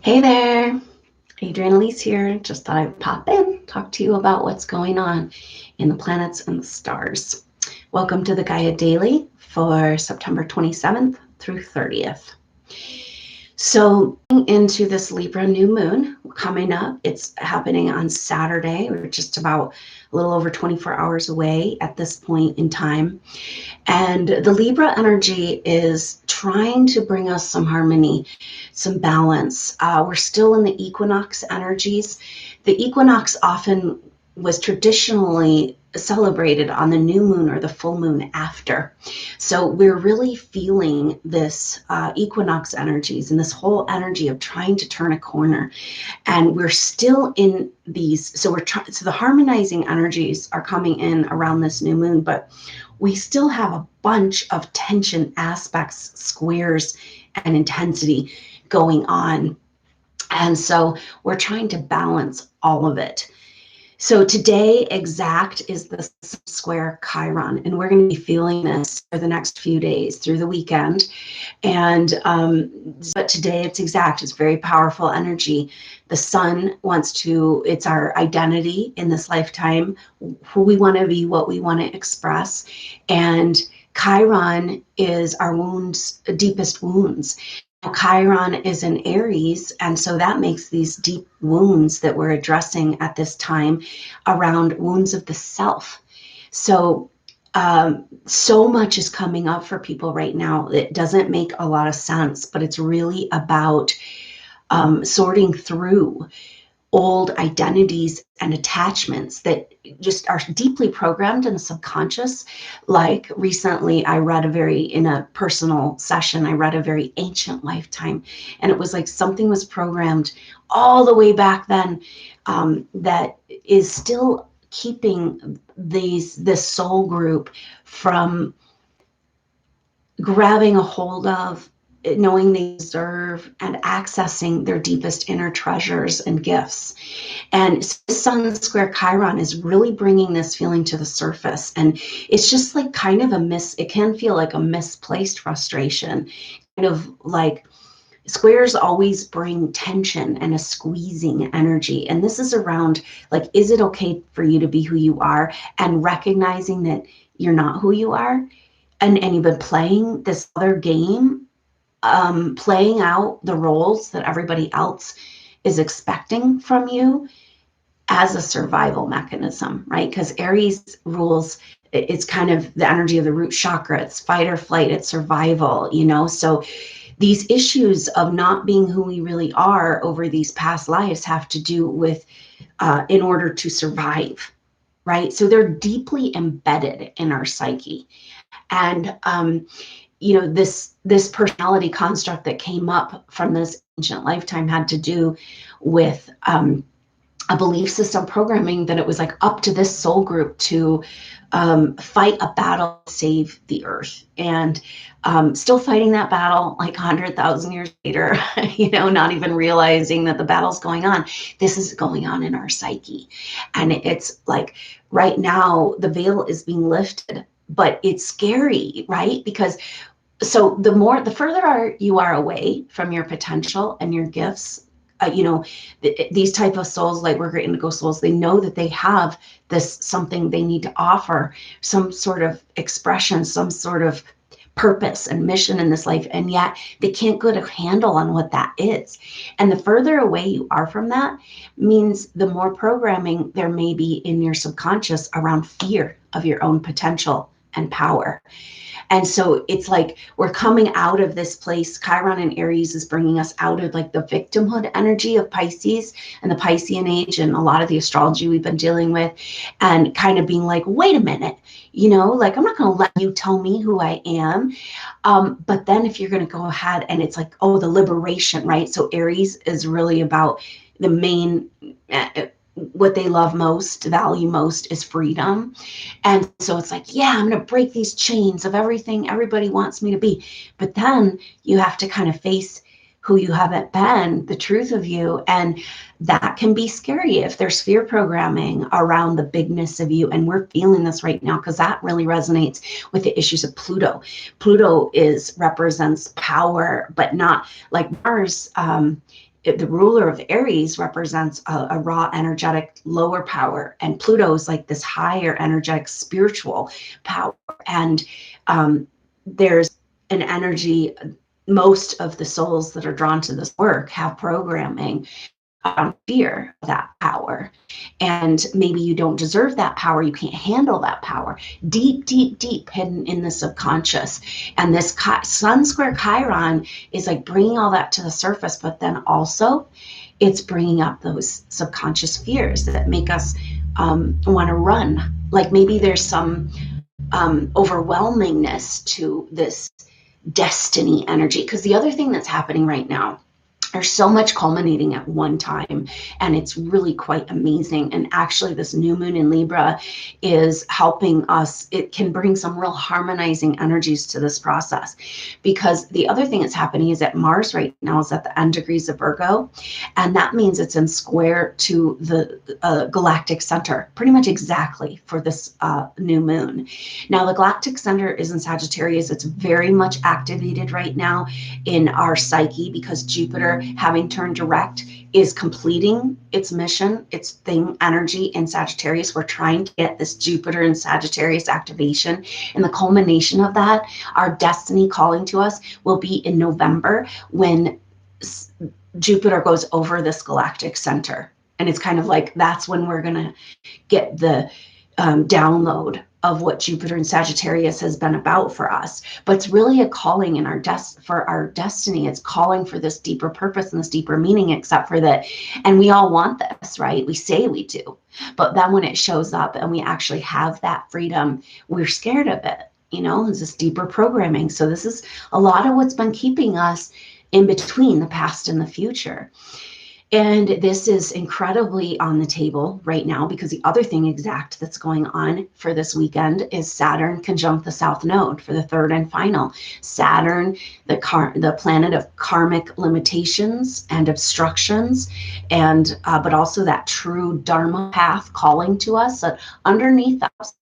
Hey there, Adrienne Elise here. Just thought I'd pop in, talk to you about what's going on in the planets and the stars. Welcome to the Gaia Daily for September 27th through 30th. So into this Libra new moon coming up, it's happening on Saturday. We're just about a little over 24 hours away at this point in time. And the Libra energy is trying to bring us some harmony, some balance. We're still in the equinox energies. The equinox often was traditionally celebrated on the new moon or the full moon after. So we're really feeling this equinox energies and this whole energy of trying to turn a corner. And we're still in these, so the harmonizing energies are coming in around this new moon, but we still have a bunch of tension aspects, squares, and intensity going on. And so we're trying to balance all of it. So today exact is the square Chiron, and we're going to be feeling this for the next few days through the weekend. And but today it's exact. It's very powerful energy. The sun wants to, it's our identity in this lifetime, who we want to be, what we want to express. And Chiron is our wounds, deepest wounds. Chiron is in Aries, and so that makes these deep wounds that we're addressing at this time around wounds of the self. So so much is coming up for people right now. It doesn't make a lot of sense, but it's really about sorting through old identities and attachments that just are deeply programmed in the subconscious. Like recently I read in a personal session, I read a very ancient lifetime, and it was like something was programmed all the way back then that is still keeping this soul group from grabbing a hold of, knowing they deserve, and accessing their deepest inner treasures and gifts. And Sun square Chiron is really bringing this feeling to the surface. And it's just like kind of it can feel like a misplaced frustration, kind of like squares always bring tension and a squeezing energy. And this is around like, is it okay for you to be who you are, and recognizing that you're not who you are, and you've been playing this other game, playing out the roles that everybody else is expecting from you as a survival mechanism, right? Because Aries rules, it's kind of the energy of the root chakra. It's fight or flight, it's survival, So these issues of not being who we really are over these past lives have to do with in order to survive, right? So they're deeply embedded in our psyche. And this personality construct that came up from this ancient lifetime had to do with a belief system programming that it was like up to this soul group to fight a battle to save the earth, and still fighting that battle like 100,000 years later, not even realizing that the battle's going on. This is going on in our psyche, and it's like right now the veil is being lifted, but it's scary, right? Because so the further you are away from your potential and your gifts, these type of souls, like we're great indigo souls, they know that they have this something they need to offer, some sort of expression, some sort of purpose and mission in this life, and yet they can't get a handle on what that is. And the further away you are from that means the more programming there may be in your subconscious around fear of your own potential and power. And so it's like we're coming out of this place. Chiron and Aries is bringing us out of like the victimhood energy of Pisces and the Piscean age and a lot of the astrology we've been dealing with, and kind of being like, wait a minute, like I'm not going to let you tell me who I am. But then if you're going to go ahead and it's like, oh, the liberation, right? So Aries is really about the main what they love most, value most, is freedom. And so it's like, yeah, I'm going to break these chains of everything everybody wants me to be. But then you have to kind of face who you haven't been, the truth of you. And that can be scary if there's fear programming around the bigness of you. And we're feeling this right now because that really resonates with the issues of Pluto. Pluto represents power, but not like Mars. the ruler of Aries represents a raw, energetic, lower power, and Pluto is like this higher, energetic, spiritual power. And there's an energy. Most of the souls that are drawn to this work have programming fear of that power. And maybe you don't deserve that power. You can't handle that power. Deep, deep, deep hidden in the subconscious. And this Sun square Chiron is like bringing all that to the surface, but then also it's bringing up those subconscious fears that make us want to run. Like maybe there's some overwhelmingness to this destiny energy. Because the other thing that's happening right now, there's so much culminating at one time, and it's really quite amazing. And actually, this new moon in Libra is helping us. It can bring some real harmonizing energies to this process, because the other thing that's happening is that Mars right now is at the end degrees of Virgo, and that means it's in square to the galactic center, pretty much exactly for this new moon. Now, the galactic center is in Sagittarius. It's very much activated right now in our psyche because Jupiter, having turned direct, is completing its mission, its thing, energy in Sagittarius. We're trying to get this Jupiter and Sagittarius activation. And the culmination of that, our destiny calling to us, will be in November when Jupiter goes over this galactic center. And it's kind of like that's when we're going to get the download of what Jupiter and Sagittarius has been about for us. But it's really a calling in for our destiny. It's calling for this deeper purpose and this deeper meaning, except for that. And we all want this, right? We say we do. But then when it shows up and we actually have that freedom, we're scared of it. It's this deeper programming. So this is a lot of what's been keeping us in between the past and the future. And this is incredibly on the table right now because the other thing exact that's going on for this weekend is Saturn conjunct the South Node for the third and final. Saturn, the planet of karmic limitations and obstructions, and but also that true Dharma path calling to us. That underneath us,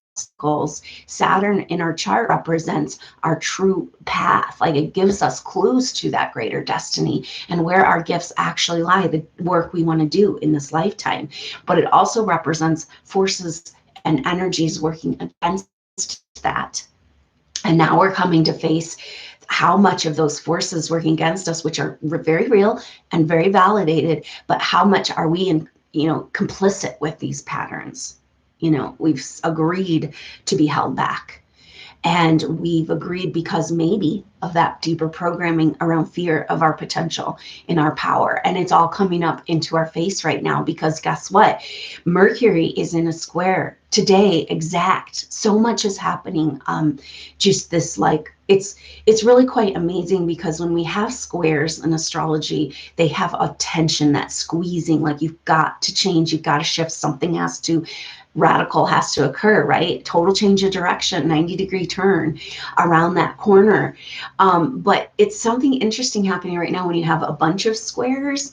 Saturn in our chart represents our true path. Like it gives us clues to that greater destiny and where our gifts actually lie, the work we want to do in this lifetime. But it also represents forces and energies working against that. And now we're coming to face how much of those forces working against us, which are very real and very validated, but how much are we complicit with these patterns? We've agreed to be held back, and we've agreed because maybe of that deeper programming around fear of our potential in our power. And it's all coming up into our face right now because guess what? Mercury is in a square today, exact. So much is happening. Just this, it's really quite amazing because when we have squares in astrology, they have a tension, that squeezing, like you've got to change, you've got to shift, something radical has to occur, right? Total change of direction, 90-degree turn around that corner. But it's something interesting happening right now when you have a bunch of squares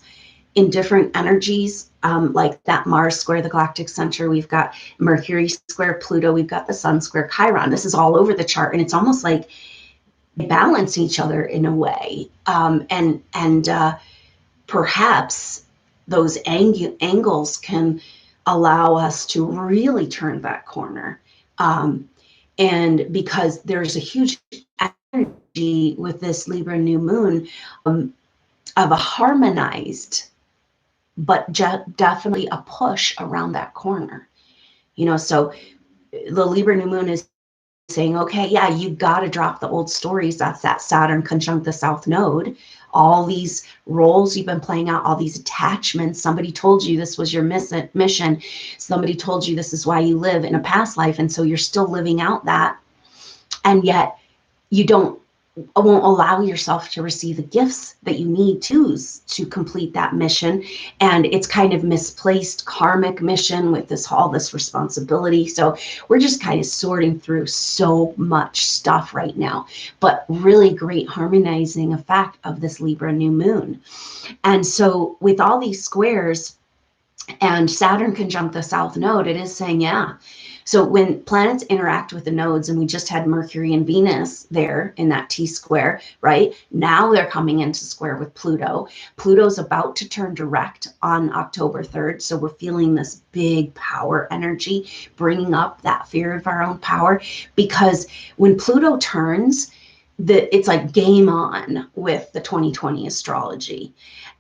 in different energies, like that Mars square, the galactic center. We've got Mercury square Pluto. We've got the Sun square Chiron. This is all over the chart, and it's almost like they balance each other in a way. And perhaps those angles can allow us to really turn that corner. And because there's a huge energy with this Libra new moon of a harmonized, but definitely a push around that corner. So the Libra new moon is saying, okay, yeah, you got to drop the old stories. That's that Saturn conjunct the South Node. All these roles you've been playing out, all these attachments. Somebody told you this was your mission. Somebody told you this is why you live in a past life. And so you're still living out that. And yet you won't allow yourself to receive the gifts that you need to complete that mission. And it's kind of misplaced karmic mission with all this responsibility. So we're just kind of sorting through so much stuff right now, but really great harmonizing effect of this Libra new moon. And so with all these squares and Saturn conjunct the South Node, it is saying, yeah, So when planets interact with the nodes, and we just had Mercury and Venus there in that T-square, right? Now they're coming into square with Pluto. Pluto's about to turn direct on October 3rd. So we're feeling this big power energy, bringing up that fear of our own power. Because when Pluto turns, it's like game on with the 2020 astrology.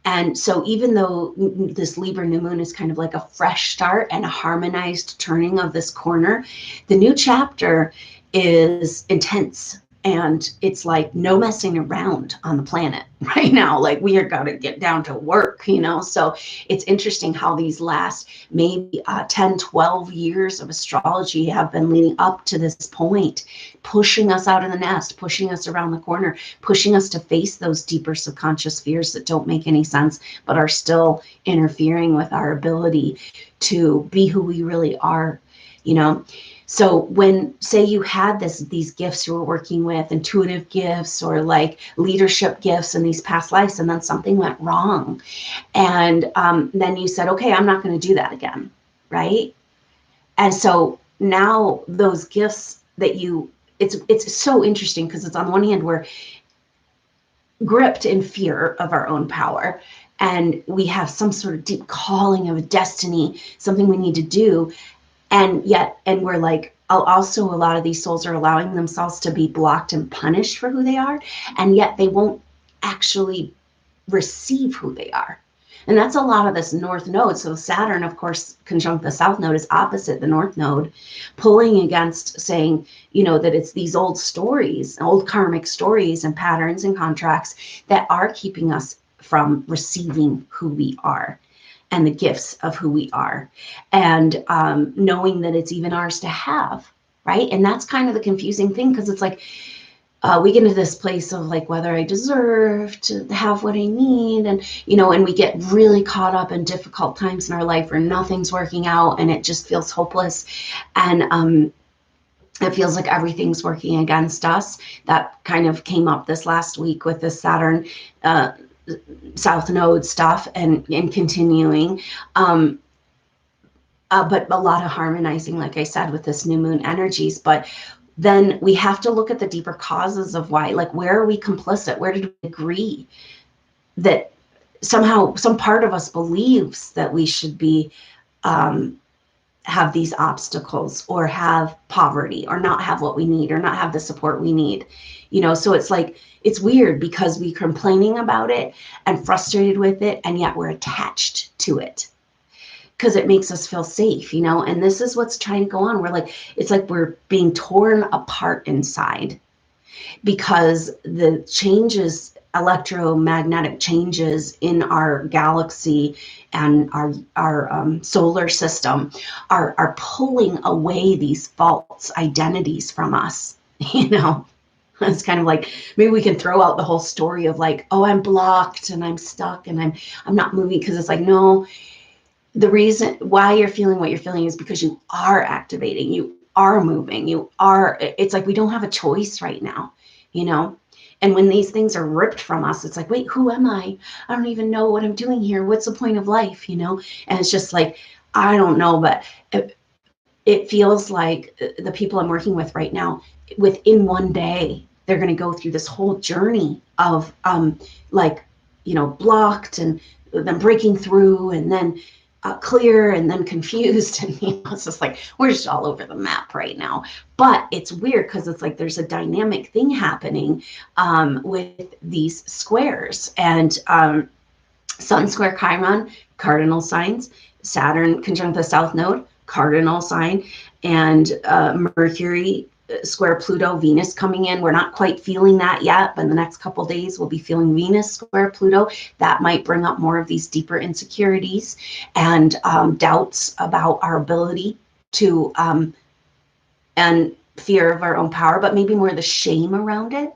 And so even though this Libra new moon is kind of like a fresh start and a harmonized turning of this corner, the new chapter is intense. And it's like no messing around on the planet right now. Like we are going to get down to work, you know? So it's interesting how these last maybe 10, 12 years of astrology have been leading up to this point, pushing us out of the nest, pushing us around the corner, pushing us to face those deeper subconscious fears that don't make any sense, but are still interfering with our ability to be who we really are, you know? So when, say you had these gifts you were working with, intuitive gifts or like leadership gifts in these past lives, and then something went wrong. And then you said, okay, I'm not going to do that again, right? And so now those gifts that it's so interesting because it's on one hand, we're gripped in fear of our own power. And we have some sort of deep calling of a destiny, something we need to do. And we're like, also a lot of these souls are allowing themselves to be blocked and punished for who they are. And yet they won't actually receive who they are. And that's a lot of this north node. So Saturn, of course, conjunct the south node is opposite the north node, pulling against saying, you know, that it's these old stories, old karmic stories and patterns and contracts that are keeping us from receiving who we are and the gifts of who we are, and knowing that it's even ours to have, right? And that's kind of the confusing thing, because it's like we get into this place of like whether I deserve to have what I need, and you know, and we get really caught up in difficult times in our life where nothing's working out and it just feels hopeless, and it feels like everything's working against us. That kind of came up this last week with the Saturn South Node stuff and continuing. But a lot of harmonizing, like I said, with this new moon energies. But then we have to look at the deeper causes of why, like, where are we complicit? Where did we agree that somehow some part of us believes that we should be have these obstacles or have poverty or not have what we need or not have the support we need, you know? So it's like, it's weird because we're complaining about it and frustrated with it, and yet we're attached to it because it makes us feel safe, you know? And this is what's trying to go on. We're like, it's like we're being torn apart inside because the changes, electromagnetic changes in our galaxy and our solar system are pulling away these false identities from us, you know? It's kind of like, maybe we can throw out the whole story of like, oh, I'm blocked and I'm stuck and I'm not moving, because it's like, no, the reason why you're feeling what you're feeling is because you are activating, you are moving, it's like we don't have a choice right now, you know? And when these things are ripped from us, it's like, wait, who am I? I don't even know what I'm doing here. What's the point of life, you know? And it's just like, I don't know, but it feels like the people I'm working with right now, within one day, they're going to go through this whole journey of like, you know, blocked and then breaking through and then clear and then confused. And you know, it's just like, we're just all over the map right now. But it's weird because it's like there's a dynamic thing happening with these squares. And Sun square Chiron, cardinal signs, Saturn conjunct the south node, cardinal sign, and Mercury square Pluto, Venus coming in. We're not quite feeling that yet, but in the next couple of days, we'll be feeling Venus square Pluto. That might bring up more of these deeper insecurities and doubts about our ability to, and fear of our own power, but maybe more the shame around it.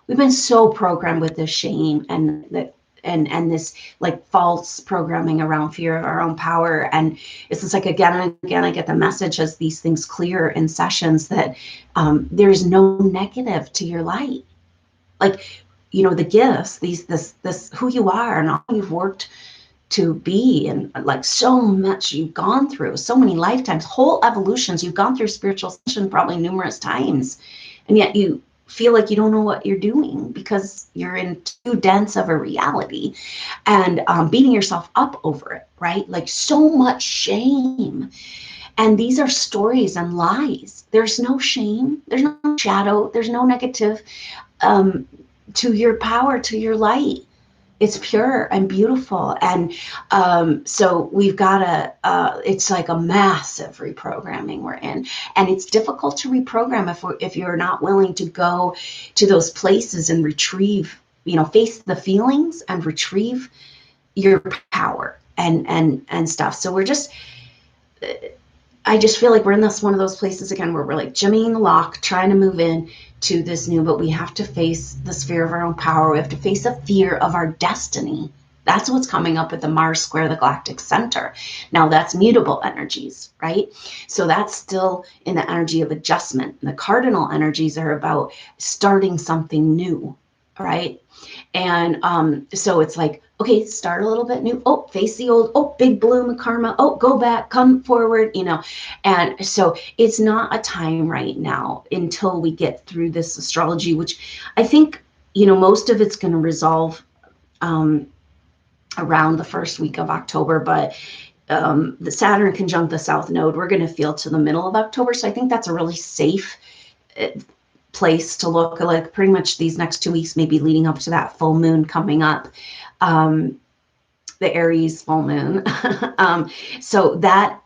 We've been so programmed with this shame and that and this like false programming around fear of our own power. And it's just like, again and again, I get the message as these things clear in sessions that there's no negative to your light. Like, you know, the gifts, this who you are and all you've worked to be, and like so much you've gone through, so many lifetimes, whole evolutions. You've gone through spiritual ascension probably numerous times, and yet you feel like you don't know what you're doing because you're in too dense of a reality, and beating yourself up over it, right? Like so much shame. And these are stories and lies. There's no shame, there's no shadow, there's no negative to your power, to your light. It's pure and beautiful. And so we've got it's like a massive reprogramming we're in. And it's difficult to reprogram if you're not willing to go to those places and retrieve, face the feelings and retrieve your power and stuff. So I just feel like we're in one of those places again where we're like jimmying the lock, trying to move in to this new, but we have to face the sphere of our own power. We have to face the fear of our destiny. That's what's coming up with the Mars square, the galactic center. Now that's mutable energies, right? So that's still in the energy of adjustment. The cardinal energies are about starting something new, right? And so it's like, okay, start a little bit new. Oh, face the old. Oh, big bloom of karma. Oh, go back, come forward, And so it's not a time right now until we get through this astrology, which I think, most of it's going to resolve around the first week of October. But the Saturn conjunct the South Node, we're going to feel to the middle of October. So I think that's a really safe place to look. Like pretty much these next 2 weeks, maybe leading up to that full moon coming up, the Aries full moon. So that,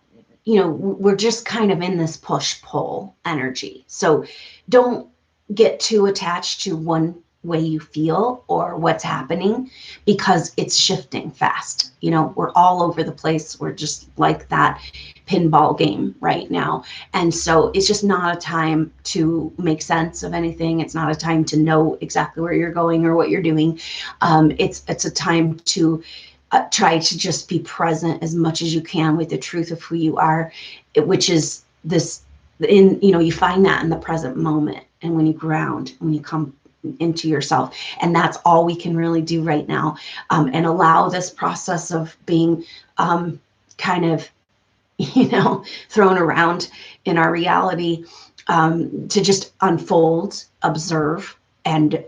we're just kind of in this push-pull energy. So don't get too attached to one way you feel or what's happening, because it's shifting fast. We're all over the place. We're just like that pinball game right now. And so it's just not a time to make sense of anything. It's not a time to know exactly where you're going or what you're doing. It's a time to try to just be present as much as you can with the truth of who you are, which is this, you find that in the present moment. And when you ground, when you come into yourself, and that's all we can really do right now, and allow this process of being kind of thrown around in our reality to just unfold, observe, and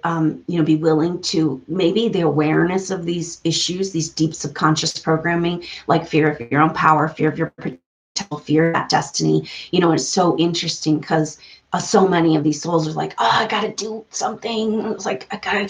be willing to, maybe the awareness of these issues, these deep subconscious programming, like fear of your own power, fear of your potential, fear of that destiny. It's so interesting because so many of these souls are like, oh, I gotta do something. It's like, I gotta,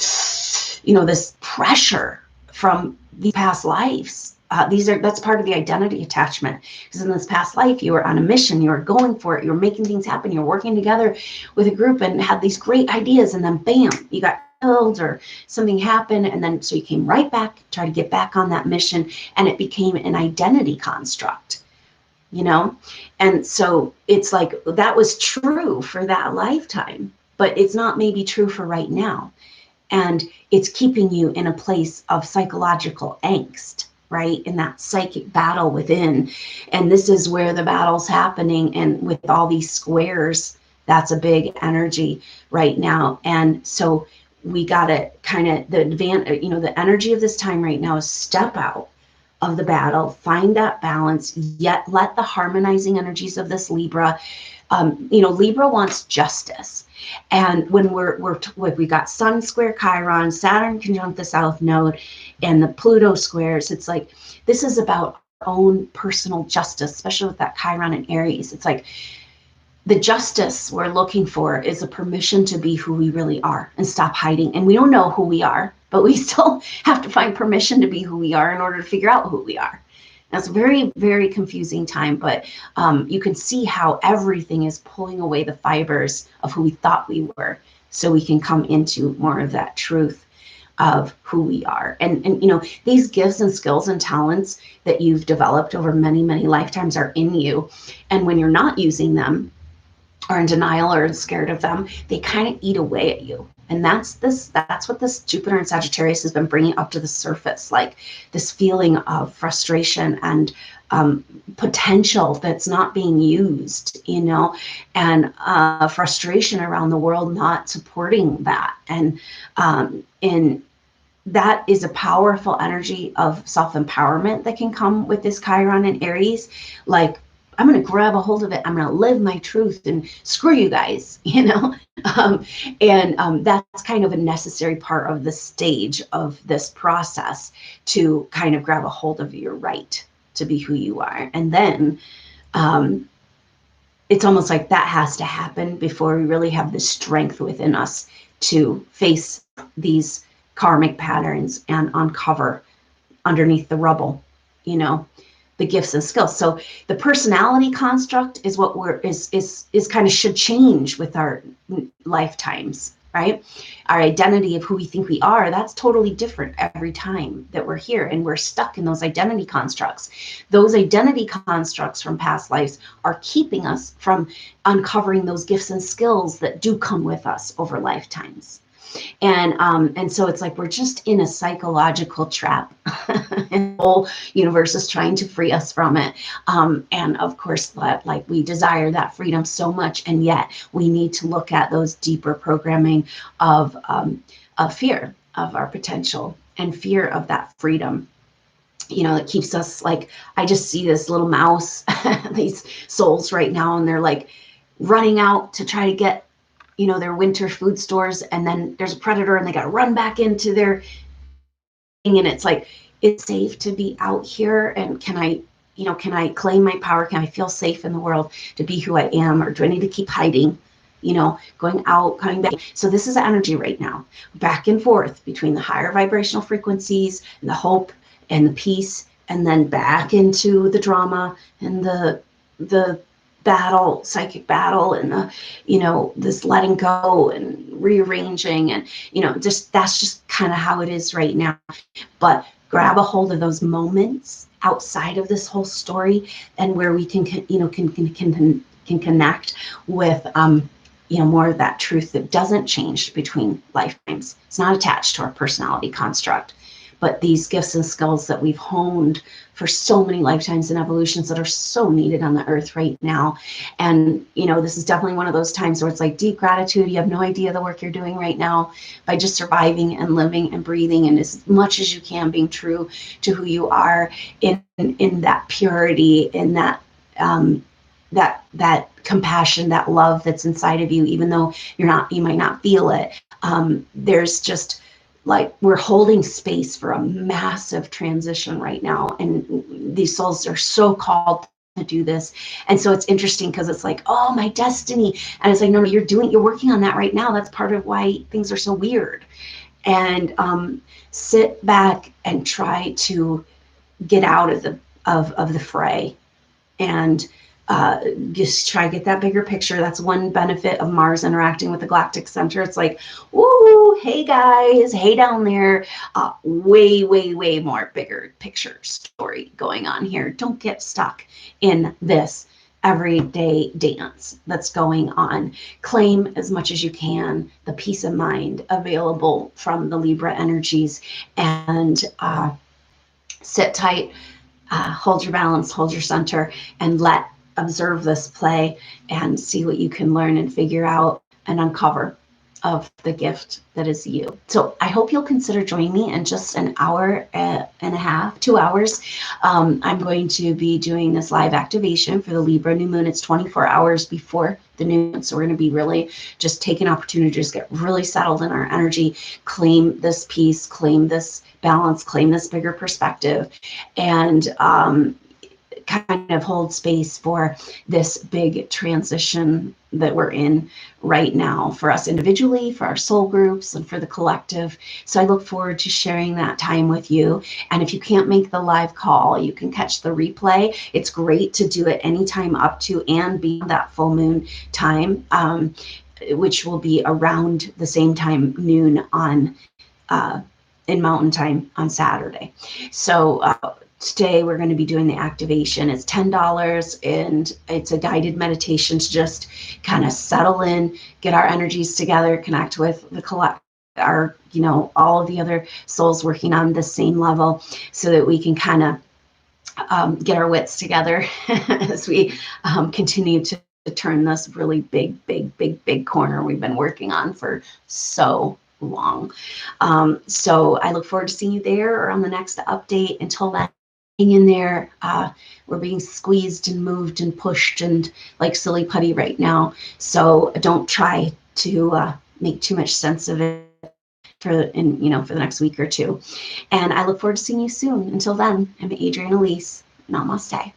this pressure from the past lives. That's part of the identity attachment, because in this past life you were on a mission, you were going for it, you were making things happen, you were working together with a group and had these great ideas, and then bam, you got killed or something happened, and then so you came right back, try to get back on that mission, and it became an identity construct. And so it's like that was true for that lifetime, but it's not maybe true for right now, and it's keeping you in a place of psychological angst, right, in that psychic battle within. And this is where the battle's happening, and with all these squares, that's a big energy right now. And so we got to kind of, the energy of this time right now is step out of the battle, find that balance, yet let the harmonizing energies of this Libra, Libra wants justice. And when we got Sun square Chiron, Saturn conjunct the South Node, and the Pluto squares, it's like, this is about our own personal justice, especially with that Chiron and Aries. It's like the justice we're looking for is a permission to be who we really are and stop hiding. And we don't know who we are, but we still have to find permission to be who we are in order to figure out who we are. That's a very, very confusing time, but you can see how everything is pulling away the fibers of who we thought we were, so we can come into more of that truth of who we are. And these gifts and skills and talents that you've developed over many, many lifetimes are in you. And when you're not using them, or in denial, or scared of them, they kind of eat away at you. And that's what this Jupiter and Sagittarius has been bringing up to the surface, like this feeling of frustration and potential that's not being used, and frustration around the world not supporting that, and in that is a powerful energy of self-empowerment that can come with this Chiron in Aries. Like, I'm going to grab a hold of it. I'm going to live my truth and screw you guys, you know? That's kind of a necessary part of the stage of this process, to kind of grab a hold of your right to be who you are. And then it's almost like that has to happen before we really have the strength within us to face these karmic patterns and uncover underneath the rubble, you know, the gifts and skills. So the personality construct is what is kind of should change with our lifetimes, right? Our identity of who we think we are, that's totally different every time that we're here, and we're stuck in those identity constructs. Those identity constructs from past lives are keeping us from uncovering those gifts and skills that do come with us over lifetimes. And so it's like we're just in a psychological trap, and the whole universe is trying to free us from it. And of course, like, we desire that freedom so much, and yet we need to look at those deeper programming of fear of our potential and fear of that freedom. You know, it keeps us, like, I just see this little mouse, these souls right now, and they're like running out to try to get, you know, their winter food stores, and then there's a predator and they got to run back into their thing. And it's like, it's safe to be out here, and can I claim my power? Can I feel safe in the world to be who I am, or do I need to keep hiding, you know, going out, coming back? So this is the energy right now, back and forth between the higher vibrational frequencies and the hope and the peace, and then back into the drama and the battle, psychic battle, and the, you know, this letting go and rearranging, and, you know, just, that's just kind of how it is right now. But grab a hold of those moments outside of this whole story, and where we can connect with you know, more of that truth that doesn't change between lifetimes. It's not attached to our personality construct, but these gifts and skills that we've honed for so many lifetimes and evolutions that are so needed on the earth right now. And, you know, this is definitely one of those times where it's like deep gratitude. You have no idea the work you're doing right now by just surviving and living and breathing, and as much as you can being true to who you are in that purity, in that that compassion, that love that's inside of you, even though you might not feel it. There's just, like, we're holding space for a massive transition right now, and these souls are so called to do this. And so it's interesting, because it's like, oh, my destiny, and it's like, no, you're working on that right now. That's part of why things are so weird. And sit back and try to get out of the fray, and just try to get that bigger picture. That's one benefit of Mars interacting with the galactic center. It's like, ooh, hey guys, hey down there, way more bigger picture story going on here. Don't get stuck in this everyday dance that's going on. Claim as much as you can the peace of mind available from the Libra energies, and sit tight, hold your balance, hold your center, and observe this play and see what you can learn and figure out and uncover of the gift that is you. So I hope you'll consider joining me in just an hour and a half, 2 hours. I'm going to be doing this live activation for the Libra new moon. It's 24 hours before the new moon. So we're going to be really just taking opportunity to just get really settled in our energy, claim this peace, claim this balance, claim this bigger perspective, and kind of hold space for this big transition that we're in right now, for us individually, for our soul groups, and for the collective. So I look forward to sharing that time with you. And if you can't make the live call, you can catch the replay. It's great to do it anytime up to and beyond that full moon time, which will be around the same time, noon on in Mountain Time on Saturday. So today we're going to be doing the activation. It's $10, and it's a guided meditation to just kind of settle in, get our energies together, connect with the all of the other souls working on the same level, so that we can kind of get our wits together as we continue to turn this really big corner we've been working on for so long. So I look forward to seeing you there or on the next update. Until then, hang in there. We're being squeezed and moved and pushed and like silly putty right now. So don't try to make too much sense of it for the next week or two. And I look forward to seeing you soon. Until then, I'm Adrienne Elise. Namaste.